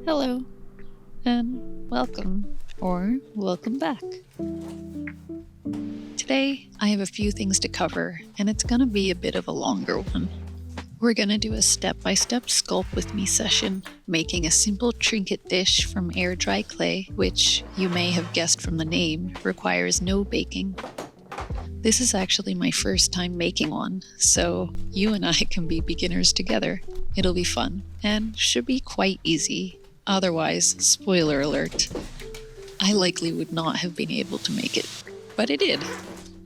Hello, and welcome, or welcome back. Today, I have a few things to cover, and it's gonna be a bit of a longer one. We're gonna do a step-by-step sculpt with me session, making a simple trinket dish from airdry clay, which, you may have guessed from the name, requires no baking. This is actually my first time making one, so you and I can be beginners together. It'll be fun, and should be quite easy. Otherwise, spoiler alert, I likely would not have been able to make it, but I did.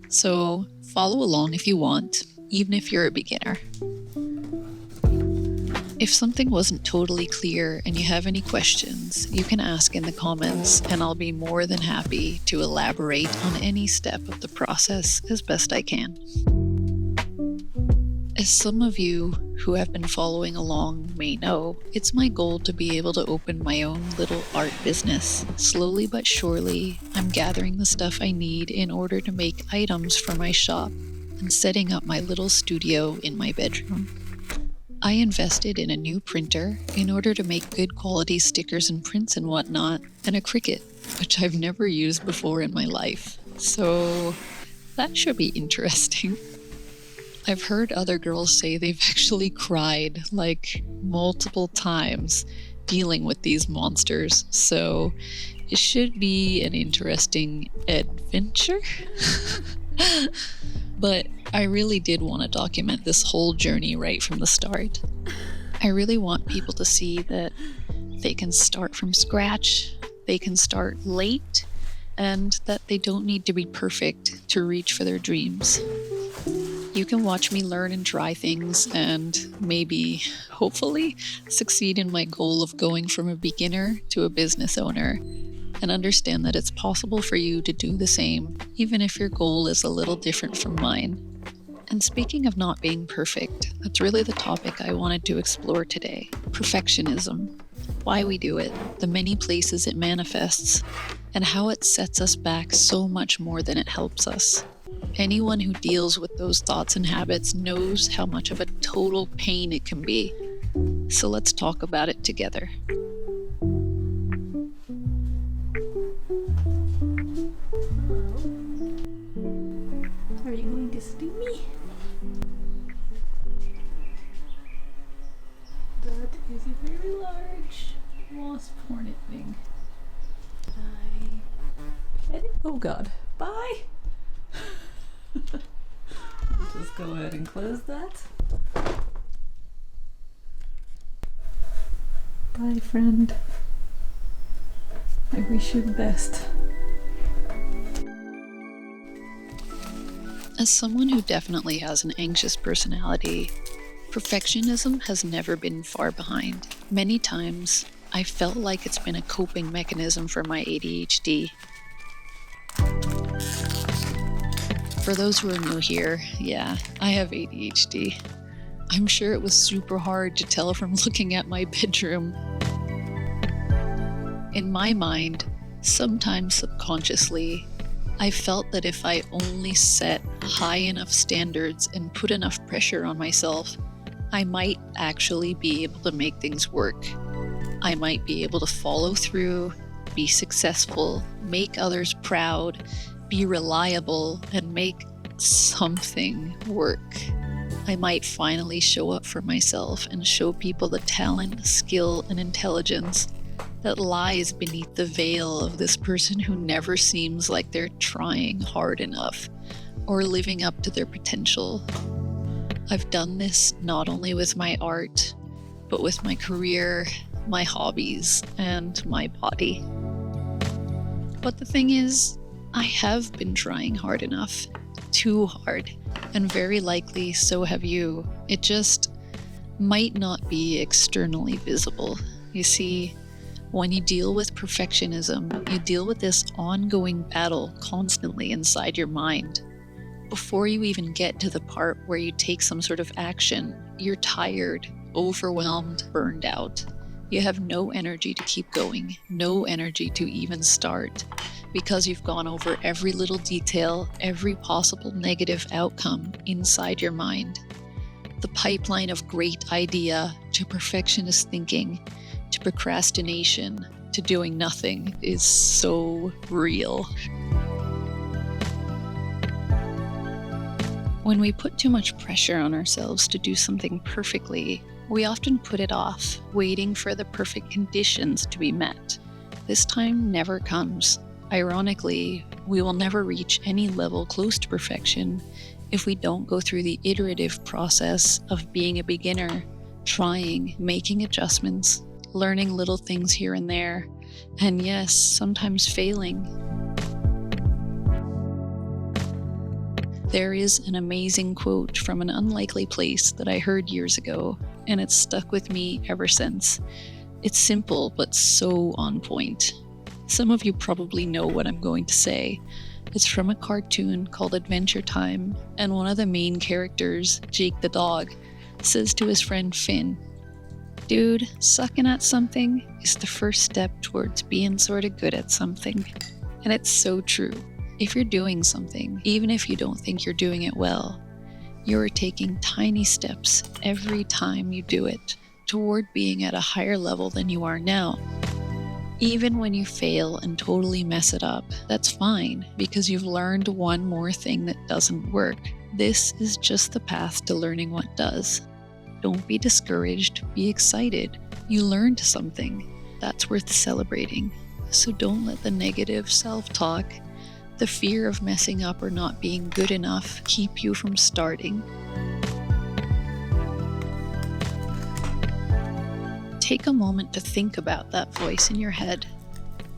So follow along if you want, even if you're a beginner. If something wasn't totally clear and you have any questions, you can ask in the comments and I'll be more than happy to elaborate on any step of the process as best I can. As some of you who have been following along may know, it's my goal to be able to open my own little art business. Slowly but surely, I'm gathering the stuff I need in order to make items for my shop and setting up my little studio in my bedroom. I invested in a new printer in order to make good quality stickers and prints and whatnot, and a Cricut, which I've never used before in my life. So that should be interesting. I've heard other girls say they've actually cried like multiple times dealing with these monsters, so it should be an interesting adventure. But I really did want to document this whole journey right from the start. I really want people to see that they can start from scratch, they can start late, and that they don't need to be perfect to reach for their dreams. You can watch me learn and try things and maybe, hopefully, succeed in my goal of going from a beginner to a business owner, and understand that it's possible for you to do the same, even if your goal is a little different from mine. And speaking of not being perfect, that's really the topic I wanted to explore today. Perfectionism. Why we do it, the many places it manifests, and how it sets us back so much more than it helps us. Anyone who deals with those thoughts and habits knows how much of a total pain it can be. So let's talk about it together. Are you going to steam me? That is a very large wasp hornet thing. Oh god. Bye! Just go ahead and close that. Bye, friend. I wish you the best. As someone who definitely has an anxious personality, perfectionism has never been far behind. Many times, I felt like it's been a coping mechanism for my ADHD. For those who are new here, yeah, I have ADHD. I'm sure it was super hard to tell from looking at my bedroom. In my mind, sometimes subconsciously, I felt that if I only set high enough standards and put enough pressure on myself, I might actually be able to make things work. I might be able to follow through, be successful, make others proud, be reliable, and make something work. I might finally show up for myself and show people the talent, skill, and intelligence that lies beneath the veil of this person who never seems like they're trying hard enough or living up to their potential. I've done this not only with my art, but with my career, my hobbies, and my body. But the thing is, I have been trying hard enough, too hard, and very likely so have you. It just might not be externally visible. You see, when you deal with perfectionism, you deal with this ongoing battle constantly inside your mind. Before you even get to the part where you take some sort of action, you're tired, overwhelmed, burned out. You have no energy to keep going, no energy to even start, because you've gone over every little detail, every possible negative outcome inside your mind. The pipeline of great idea to perfectionist thinking to procrastination to doing nothing is so real. When we put too much pressure on ourselves to do something perfectly, we often put it off, waiting for the perfect conditions to be met. This time never comes. Ironically, we will never reach any level close to perfection if we don't go through the iterative process of being a beginner, trying, making adjustments, learning little things here and there, and yes, sometimes failing. There is an amazing quote from an unlikely place that I heard years ago, and it's stuck with me ever since. It's simple, but so on point. Some of you probably know what I'm going to say. It's from a cartoon called Adventure Time, and one of the main characters, Jake the dog, says to his friend Finn, "Dude, sucking at something is the first step towards being sort of good at something." And it's so true. If you're doing something, even if you don't think you're doing it well, you're taking tiny steps every time you do it toward being at a higher level than you are now. Even when you fail and totally mess it up, that's fine because you've learned one more thing that doesn't work. This is just the path to learning what does. Don't be discouraged, be excited. You learned something. That's worth celebrating. So don't let the negative self-talk, the fear of messing up or not being good enough, keep you from starting. Take a moment to think about that voice in your head,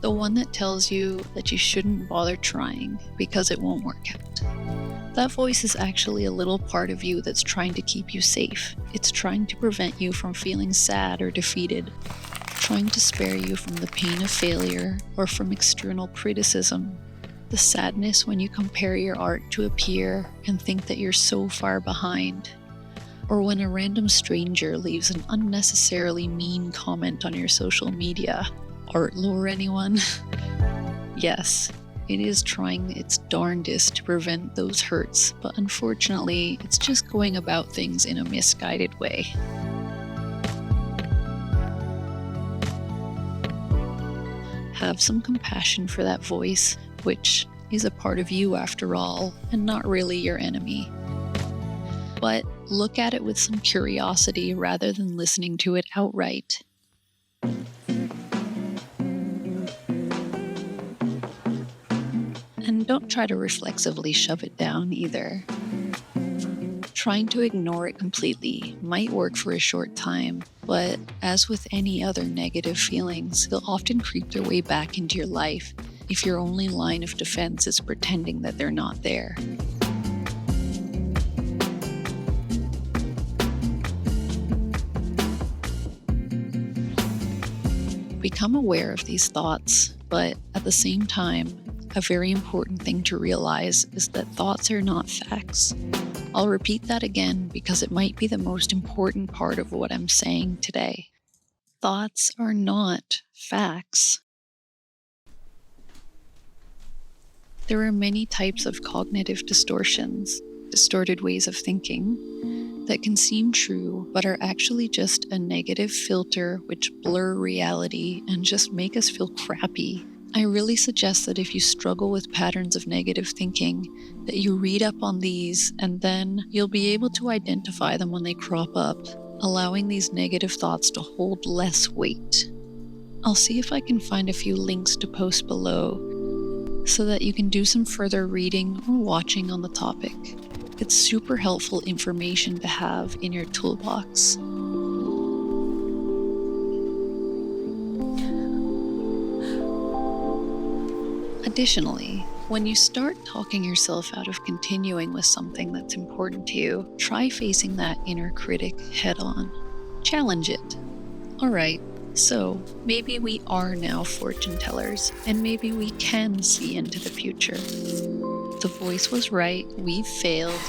the one that tells you that you shouldn't bother trying because it won't work out. That voice is actually a little part of you that's trying to keep you safe. It's trying to prevent you from feeling sad or defeated, trying to spare you from the pain of failure or from external criticism. The sadness when you compare your art to a peer and think that you're so far behind. Or when a random stranger leaves an unnecessarily mean comment on your social media. Art lore, anyone? Yes, it is trying its darndest to prevent those hurts, but unfortunately, it's just going about things in a misguided way. Have some compassion for that voice, which is a part of you after all, and not really your enemy. But look at it with some curiosity rather than listening to it outright. And don't try to reflexively shove it down either. Trying to ignore it completely might work for a short time, but as with any other negative feelings, they'll often creep their way back into your life if your only line of defense is pretending that they're not there. Become aware of these thoughts, but at the same time, a very important thing to realize is that thoughts are not facts. I'll repeat that again because it might be the most important part of what I'm saying today. Thoughts are not facts. There are many types of cognitive distortions, distorted ways of thinking, that can seem true but are actually just a negative filter which blur reality and just make us feel crappy. I really suggest that if you struggle with patterns of negative thinking, that you read up on these and then you'll be able to identify them when they crop up, allowing these negative thoughts to hold less weight. I'll see if I can find a few links to post below so that you can do some further reading or watching on the topic. It's super helpful information to have in your toolbox. Additionally, when you start talking yourself out of continuing with something that's important to you, try facing that inner critic head on. Challenge it. Alright, so maybe we are now fortune tellers, and maybe we can see into the future. The voice was right, we've failed,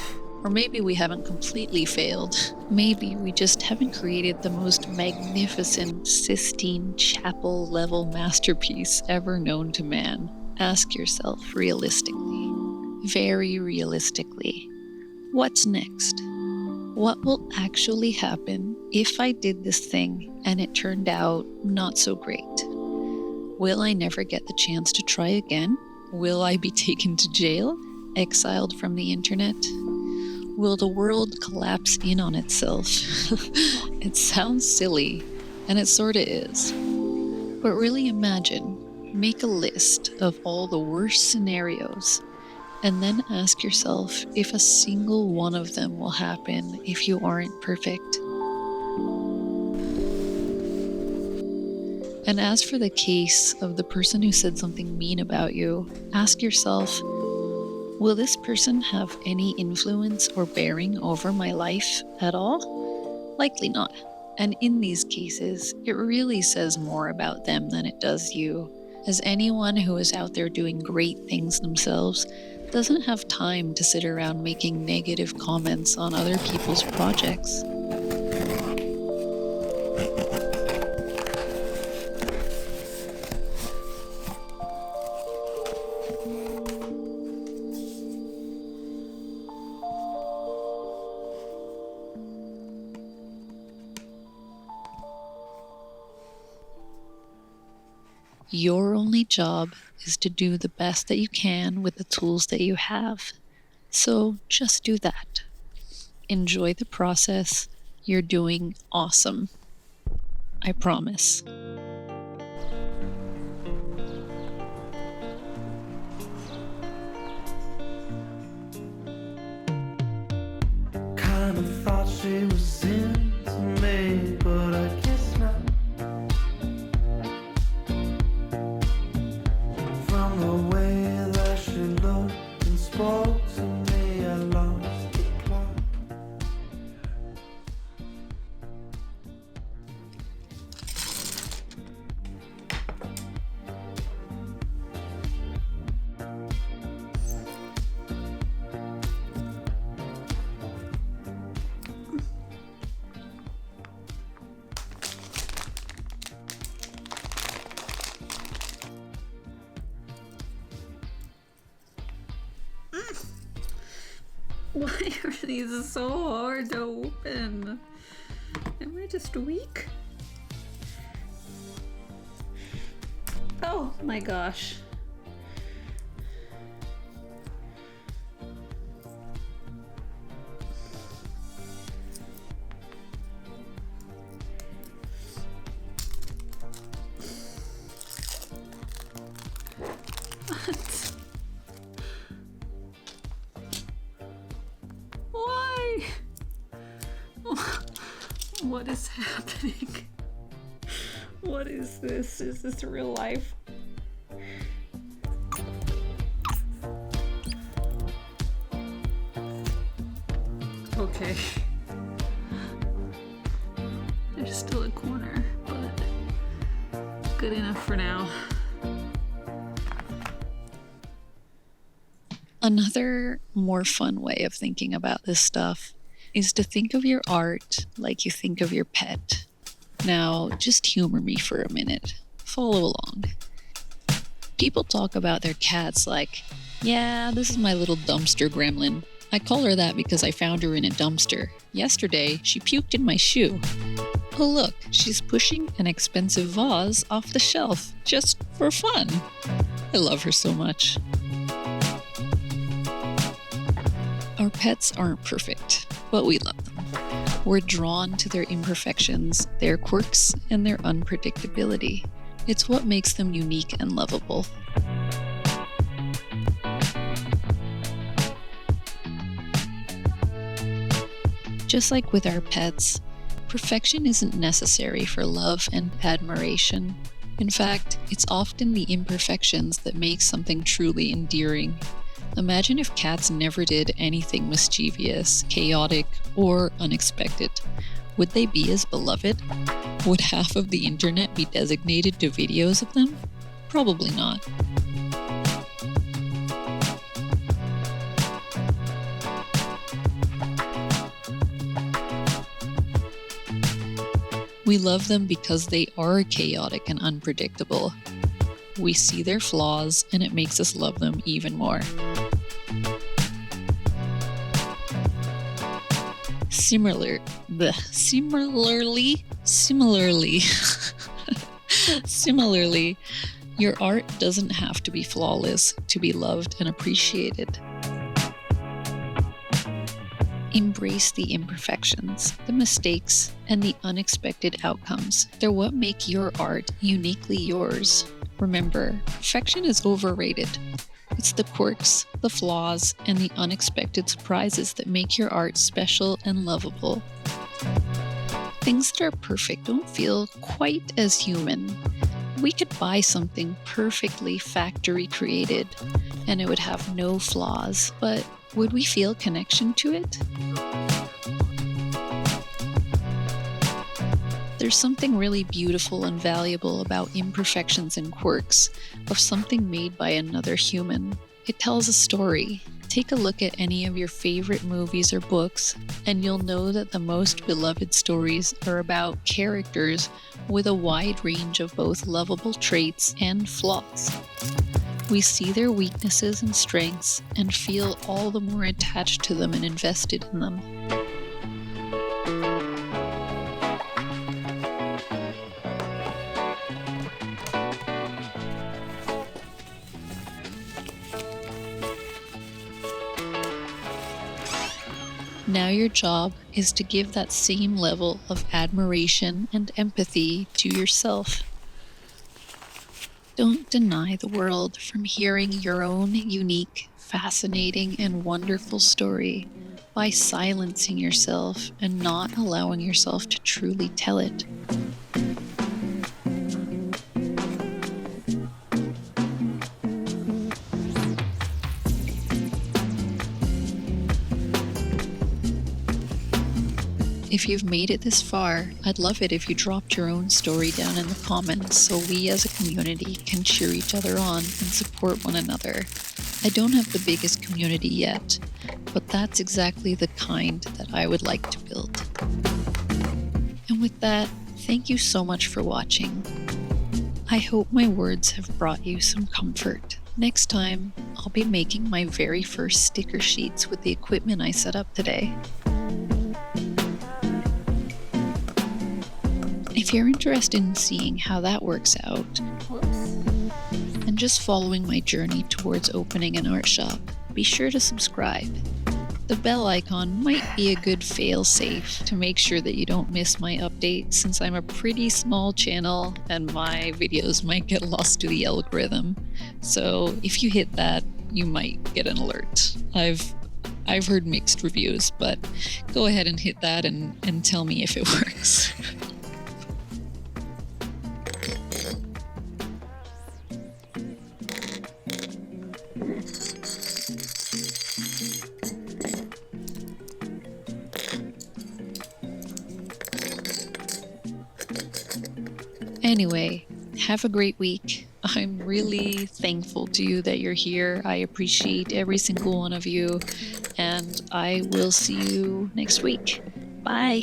or maybe we haven't completely failed. Maybe we just haven't created the most magnificent Sistine Chapel-level masterpiece ever known to man. Ask yourself realistically, very realistically, what's next? What will actually happen if I did this thing and it turned out not so great? Will I never get the chance to try again? Will I be taken to jail? Exiled from the internet? Will the world collapse in on itself? It sounds silly, and it sorta is. But really imagine, make a list of all the worst scenarios, and then ask yourself if a single one of them will happen if you aren't perfect. And as for the case of the person who said something mean about you, ask yourself, will this person have any influence or bearing over my life at all? Likely not. And in these cases, it really says more about them than it does you, as anyone who is out there doing great things themselves doesn't have time to sit around making negative comments on other people's projects. Your only job is to do the best that you can with the tools that you have. So just do that. Enjoy the process. You're doing awesome. I promise. Kinda thought she was into me, but I guess not. From the way that she looked and spoke to me, I lost the plot. Why are these so hard to open? Am I just weak? Oh my gosh. What? Why? What is happening? What is this? Is this real life? Okay. There's still a corner, but good enough for now. Another more fun way of thinking about this stuff is to think of your art like you think of your pet. Now, just humor me for a minute. Follow along. People talk about their cats like, yeah, this is my little dumpster gremlin. I call her that because I found her in a dumpster. Yesterday, she puked in my shoe. Oh look, she's pushing an expensive vase off the shelf, just for fun. I love her so much. Our pets aren't perfect, but we love them. We're drawn to their imperfections, their quirks, and their unpredictability. It's what makes them unique and lovable. Just like with our pets, perfection isn't necessary for love and admiration. In fact, it's often the imperfections that make something truly endearing. Imagine if cats never did anything mischievous, chaotic, or unexpected. Would they be as beloved? Would half of the internet be designated to videos of them? Probably not. We love them because they are chaotic and unpredictable. We see their flaws, and it makes us love them even more. Similarly, similarly, your art doesn't have to be flawless to be loved and appreciated. Embrace the imperfections, the mistakes, and the unexpected outcomes. They're what make your art uniquely yours. Remember, perfection is overrated. It's the quirks, the flaws, and the unexpected surprises that make your art special and lovable. Things that are perfect don't feel quite as human. We could buy something perfectly factory created, and it would have no flaws, but would we feel connection to it? There's something really beautiful and valuable about imperfections and quirks of something made by another human. It tells a story. Take a look at any of your favorite movies or books, and you'll know that the most beloved stories are about characters with a wide range of both lovable traits and flaws. We see their weaknesses and strengths and feel all the more attached to them and invested in them. Now your job is to give that same level of admiration and empathy to yourself. Don't deny the world from hearing your own unique, fascinating, and wonderful story by silencing yourself and not allowing yourself to truly tell it. If you've made it this far, I'd love it if you dropped your own story down in the comments so we as a community can cheer each other on and support one another. I don't have the biggest community yet, but that's exactly the kind that I would like to build. And with that, thank you so much for watching. I hope my words have brought you some comfort. Next time, I'll be making my very first sticker sheets with the equipment I set up today. If you're interested in seeing how that works out, and just following my journey towards opening an art shop, be sure to subscribe. The bell icon might be a good fail-safe to make sure that you don't miss my updates, since I'm a pretty small channel and my videos might get lost to the algorithm. So if you hit that, you might get an alert. I've heard mixed reviews, but go ahead and hit that and tell me if it works. Anyway, have a great week. I'm really thankful to you that you're here. I appreciate every single one of you, and I will see you next week. Bye.